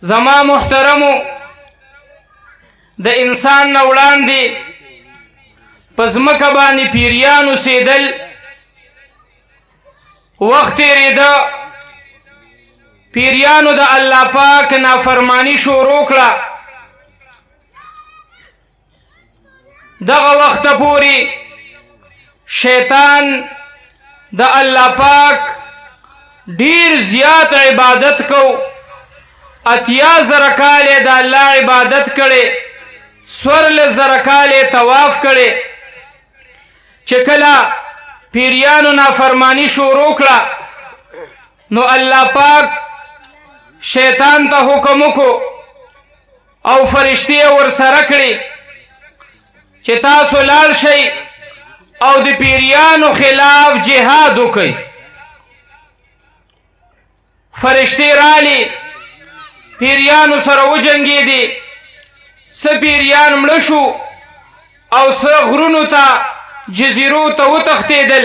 زما محترمو د انسان نه وړاندې په ځمکه باندې پیریان اوسېدل، وخت تېرېده، پیریانو د الله پاک نافرمانی شروع کړه. دغه وخته پورې شیطان د الله پاک ډیر زیات عبادت کو، 80,000 کاله د الله عبادت کړي، 14,000 کاله طواف کړي. چې کله پیریانو نافرمانی شروع کړه نو الله پاک شیطان ته حکم وکړو او فرشتي ورسره کړي چې تاسو لاړ شئ او د پیریانو خلاف جهاد وکړئ. فرشتي رالی پیریانو سره وجنګېدې، څه پیریان مړه شو او څه غرونو ته جزیرو ته وتښتېدل.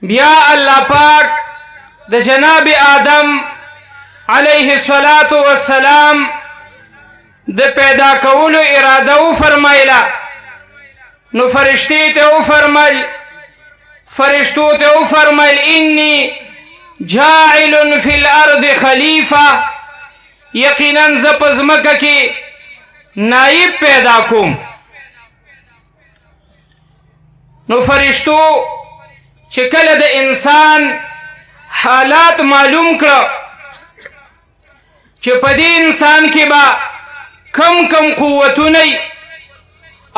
بیا الله پاک د جناب آدم علیه الصلاة والسلام د پیدا کولو اراده وفرمایله. نو فرشتو ته وفرمایل انی جاعل فی الارض خلیفه، یقینا زه په ځمکه کې نایب پیدا کوم. نو فرشتو چې کله د انسان حالات معلوم کړه چې په دې انسان کې به کم قوتونه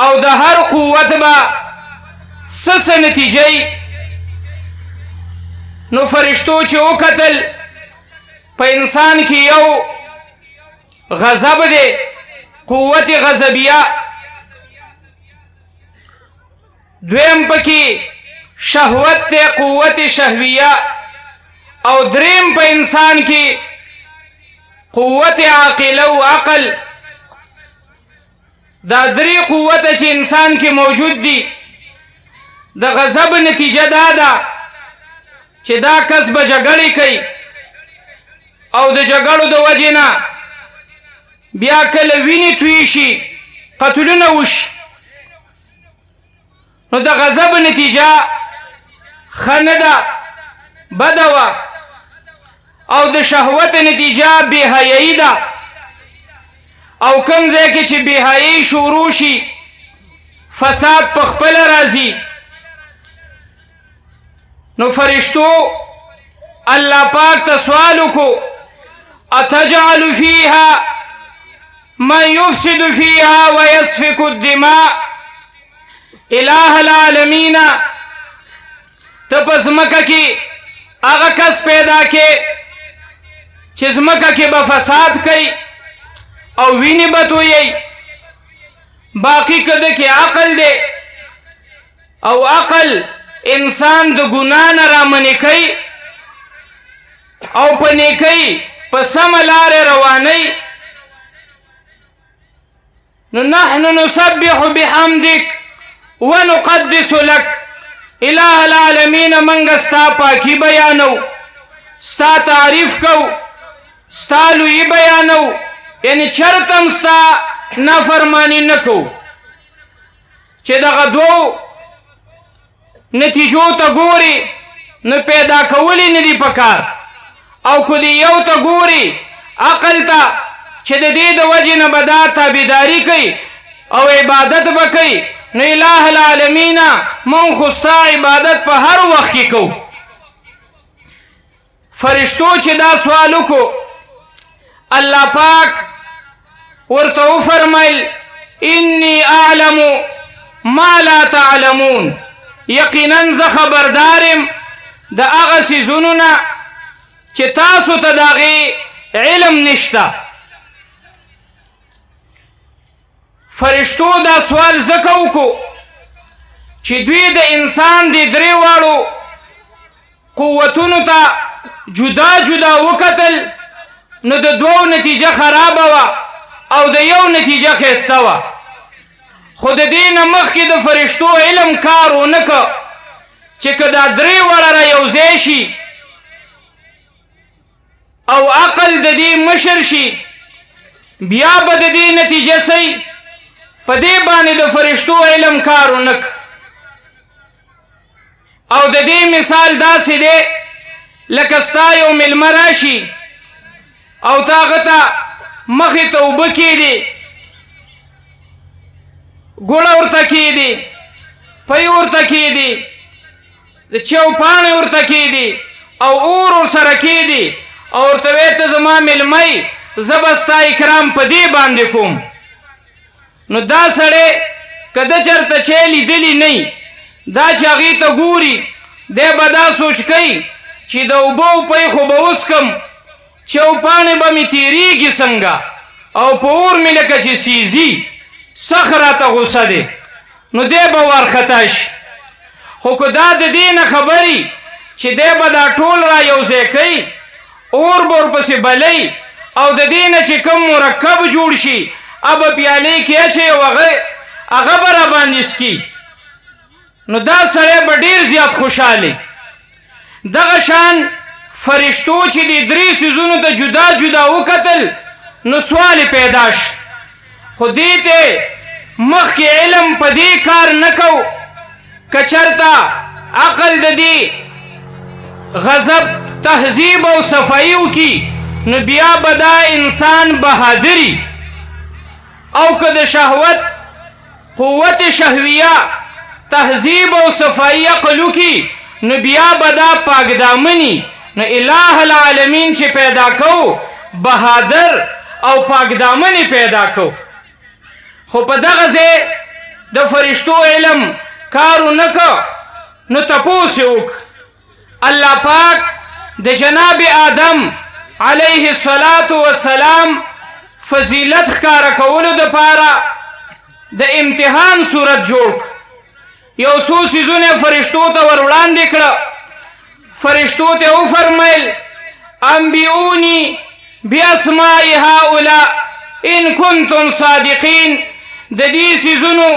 او د هر قوت به څه نتیجه، نو فرشتو چې وکتل په انسان کې یو غضب دی، قوت غضبیه، دویم پکې شهوت دی، قوت شهویه، او دریم په انسان کې قوت عاقله او عقل. دا درې قوت چې انسان کې موجود دي، د غضب نتیجه دا ده چې دا کس به جګړې کوي او د جګړو د وجې نه بیا کله وینې توی شي، قتلونه وشي. نو د غضب نتیجه ښه نه ده، بده وه. او د شهوت نتیجه بېحیایي ده، او کوم ځای کې چې بېحیایي شروع شي فساد په خپله راځي. نو فرشتو الله پاک ته سوال وکړو اتجعل فیها من یفسد فیها ویسفک الدماء الہ العالمین، ته په ځمکه کې هغه کس پیدا کې چې ځمکه کې به فساد کوي او وینې به تویوي، باقي که ده کې عقل دی او عقل انسان د ګناه نه رامنې کوي او په نیکۍ په سمه لارې روانوي. نو نحن نسبح بحمدک ونقدس لک، الہ العالمین منگا ستا پاکی بیانو، ستا تعریف کو، ستا لوی بیانو، یعنی چرتم ستا نافرمانی نکو. چې دغه دو نتیجو ته ګوري نو پیدا کولی نه دي پکار، او که دی یو ته ګوري عقل ته چې د دې د وجې نه به دا تابعداري کوي او عبادت به کوي، نو الہ العالمین مون خو ستا عبادت په هر وخت کې کوو. فرشتو چې دا سوال وکړو الله پاک ورته وفرمیل انی اعلم ما لا تعلمون، یقینا زه خبردارم د هغه څیزونو نه چې تاسو ته د هغې علم نشته. فرشتو دا سوال ځکه وکړو چې دوی د انسان د درې واړو قوتونو ته جدا جدا وکتل، نو د دوو نتیجه خرابه وه او د یو نتیجه ښایسته وه. خو د دې نه مخکې د فرشتو علم کار ونه که چې که دا درې واړه را یو ځای شي او عقل د دې مشر شي بیا به د دې نتیجه سي په دې باندې د فرشتو علم کار ونک او د دې مثال داسې دی لکه ستا یو مېلمه راشي او تا هغه ته مخې ته اوبه کېدي ګوړه ورته کېدي پۍ ورته کېدي د چیو پاڼې ورته کېدي او اور ورسره کېدي او ورته وایې ته زما مېلمه یې زه به ستا اکرام په دې باندې کوم نو دا سړی که ده چېرته چی لیدلی نه دا چې هغې ته ګوري دی به دا سوچ کوي چې د اوبه او پۍ خو به وڅکم چیو پاڼې به مې تېرېږي څنګه او په اور مې لکه چې سیزي سخت راته غوسه دی نو دی به وارخطا شي خو که دا د دې نه خبري چې دی به دا ټول را یو ځای کوي اور به ورپسې بلی او د دې نه چې کوم مرکب جوړ شي هغه پیالې کې اچوي او هغه به راباندې څکي نو دا سړی به ډېر زیات خوشحالي دغه شان فرشتو چې دې درې څیزونو ته جدا جدا وکتل نو سوال پیدا شي خو دې ته مخکې علم په دې کار نه کو که چېرته عقل د دې غضب تهذیب او صفایي وکړي نو بیا به دا انسان بهادري او که د شهوت قوت شهویه تهذیب او صفایي عقل وکړي نو بیا به دا پاکدامني نو اله العالمین چې پیدا کو بهادر او پاکدامني پیدا کو خو په دغه ځای د فرشتو علم کار ونه که نو تپوس یې وکړه الله پاک د جناب آدم علیه الصلاة والسلام فضیلت ښکاره کولو دپاره د امتحان صورت جوړ کړ یو څو څیزونه فرشتو ته ور وړاندې کړه فرشتو ته وفرمیل انبئوني باسماء هؤلاء ان کنتم صادقین د دې څیزونو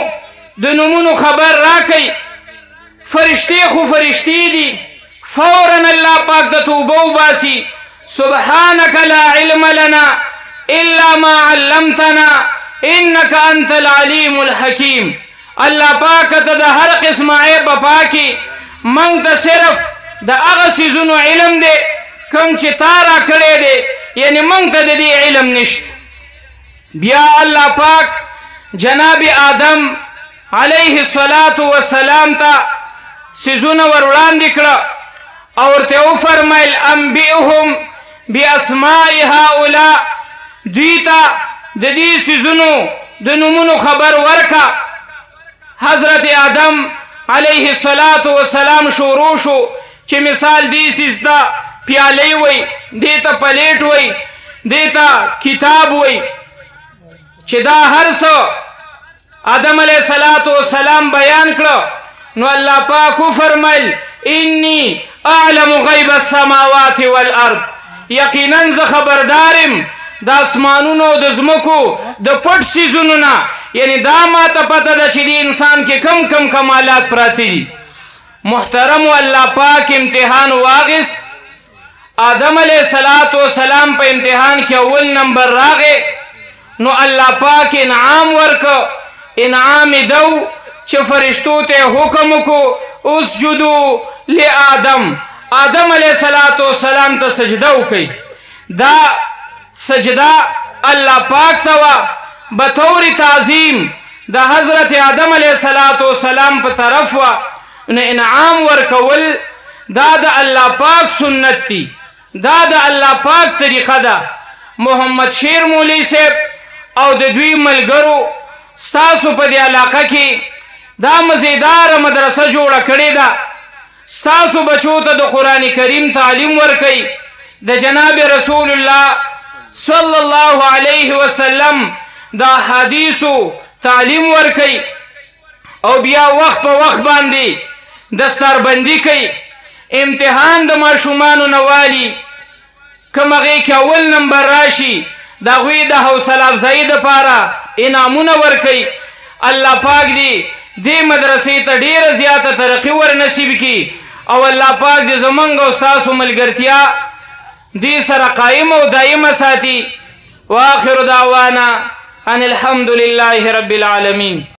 د نومونو خبر راکئ فرشتې خو فرشتې دي فورا الله پاک د توبه وباسي سبحانك لا علم لنا الا ما علمتنا انك انت العليم الحكيم الله پاک ته د هر قسم عیب پاکي موږ ته صرف د هغه څیزونو علم دی کوم چې تا راکړی دی یعنی موږ ته د دې علم نشته بیا الله پاک جناب آدم علیه الصلاة والسلام ته څیزونه ور وړاندې کړه او ورته وفرمیل انبئهم باسماء هؤلاء دوی ته د دې څیزونو د نومونو خبر ورکه حضرت آدم علیه الصلاة والسلام شروع شو چې مثال دې څیز ته پیالې وی دې ته پلیټ وی دې ته کتاب وی چې دا هر څه آدم علیه الصلاة والسلام بیان کړه نو الله پاک فرمایل انی اعلم غیب السماوات والارض یقینا زه خبردارم د اسمانونو د ځمکو د پټ څیزونو نه یعنی دا ماته پته ده چې د انسان کې کم کم کمالات پراته دي محترم الله پاک امتحان واغس آدم علیه السلام په امتحان کې اول نمبر راغی نو الله پاک انعام ورکو انعام دو چې فرشتو ته حکم وکړو اسجدوا لآدم آدم علیه السلام ته سجده وکړي دا سجده الله پاک ته بطور تعظیم د حضرت آدم علیه السلام په طرف نو انعام ورکول دا د الله پاک سنت دی دا د الله پاک طریقه ده محمد شیر مولی صاحب او د دوی ملګرو ستاسو په دې علاقه کې دا مزیدار مدرسه جوړه کړې ده ستاسو بچو ته د قرآن کریم تعلیم ورکوي د جناب رسول الله صلی الله علیه وسلم د حدیثو تعلیم ورکوي او بیا وخت په وخت باندې دستربندي کوي امتحان د ماشومانو نوالی کوم هغې کې اول نمبر راشي د هغوی د حوصله افزایي دپاره انعامونه ورکوي الله پاک دې دې مدرسې ته ډیره زیاته ترقي ور نصیب کړي او الله پاک دې زمونږ او ستاسو ملګرتیا دې سره قائم او دائمه ساتي. واخر دعوانا ان الحمد لله رب العالمين.